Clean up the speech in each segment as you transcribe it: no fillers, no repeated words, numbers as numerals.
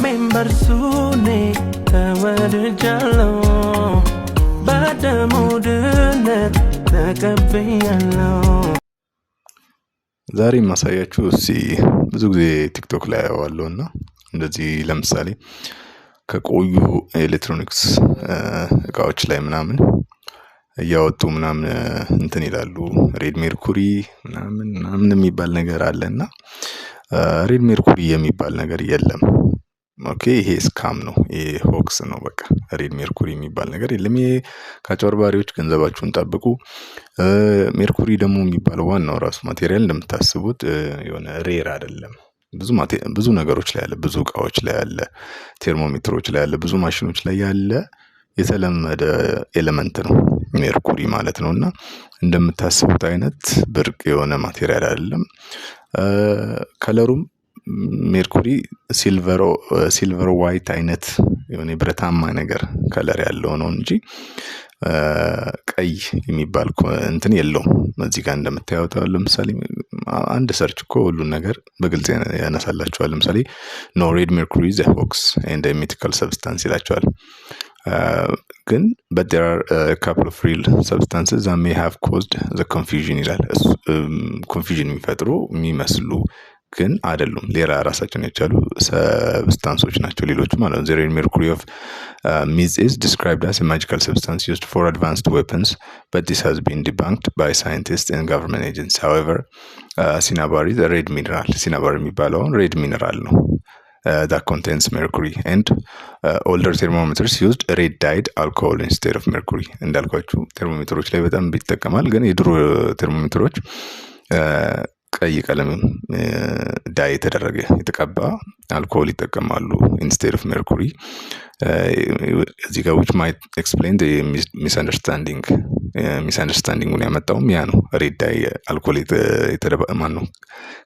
Membersune ተወድጃለሁ በደሙ ድነት ተቀብያለሁ። ዛሬ ማሳያችሁ ብዙ ጊዜ ቲክቶክ ላይ አየዋለሁና እንደዚህ ለምሳሌ ከቆዩ ኤሌክትሮኒክስ እቃዎች ላይ ምናምን እያወጡ ምናምን እንትን ይላሉ ሬድ ሜርኩሪ ምናምን የሚባል ነገር አለና ሬድ ሜርኩሪ የሚባል ነገር የለም። ኦኬ ይሄ ስካም ነው፣ ይሄ ሆክስ ነው። በቃ ሬድ ሜርኩሪ የሚባል ነገር የለም። ይሄ ከአጭበርባሪዎች ገንዘባችሁን ጠብቁ። ሜርኩሪ ደግሞ የሚባለው ዋናው ራሱ ማቴሪያል እንደምታስቡት የሆነ ሬር አይደለም። ብዙ ነገሮች ላይ ያለ፣ ብዙ እቃዎች ላይ ያለ፣ ቴርሞሜትሮች ላይ ያለ፣ ብዙ ማሽኖች ላይ ያለ የተለመደ ኤሌመንት ነው ሜርኩሪ ማለት ነውና እንደምታስቡት አይነት ብርቅ የሆነ ማቴሪያል አይደለም። ከለሩም ሜርኩሪ ሲልቨር ዋይት አይነት የሆነ ብረታማ ነገር ከለር ያለው ነው እንጂ ቀይ የሚባል እንትን የለውም። እዚህ ጋር እንደምታዩት ለምሳሌ አንድ ሰርች እኮ ሁሉን ነገር በግልጽ ያነሳላችኋል። ለምሳሌ no red mercury is a hoax and a mythical substance ይላችኋል። ግን but there are a couple of real substances that may have caused the confusion ይላል። ኮንፊውዥን የሚፈጥሩ የሚመስሉ ግን አይደሉም። ሌላ ራሳቸውን የቻሉ ሰብስታንሶች ናቸው ሌሎቹ ማለት ነው። the mercury of myth is described as a magical substance used for advanced weapons, but this has been debunked by scientists and government agents. However, cinnabar is a red mineral. cinnabar የሚባለው red mineral ነው that contains mercury, and older thermometers used red dyed alcohol instead of mercury. እንዳልኳችሁ ቴርሞሜትሮች ላይ በጣም ይጠቀማል። ግን የድሮ ቴርሞሜትሮች ቀይ ቀለም ዳይ የተደረገ የተቀባ አልኮሆል ይጠቀማሉ instead of mercury. እዚህ ጋር which might explain the misunderstanding ያመጣውም ያ ነው። ሬድ ዳይ አልኮሆል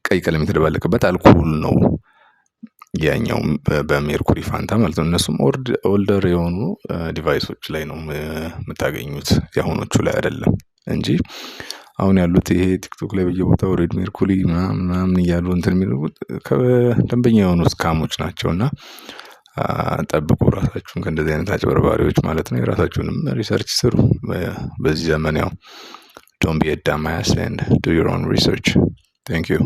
ቀይ ቀለም የተደባለቀበት አልኮሆል ነው ያኛው በሜርኩሪ ፋንታ ማለት ነው። እነሱም ኦልደር የሆኑ ዲቫይሶች ላይ ነው የምታገኙት፣ የአሁኖቹ ላይ አይደለም እንጂ አሁን ያሉት ይሄ ቲክቶክ ላይ በየቦታው ሬድ ሜርኩሪ ምናምን እያሉ እንትን የሚሉት ከደንበኛ የሆኑ ስካሞች ናቸውና ጠብቁ ራሳችሁን ከእንደዚህ አይነት አጭበርባሪዎች ማለት ነው። የራሳችሁንም ሪሰርች ስሩ። በዚህ ዘመን ያው don't be a dumbass and do your own research. Thank you.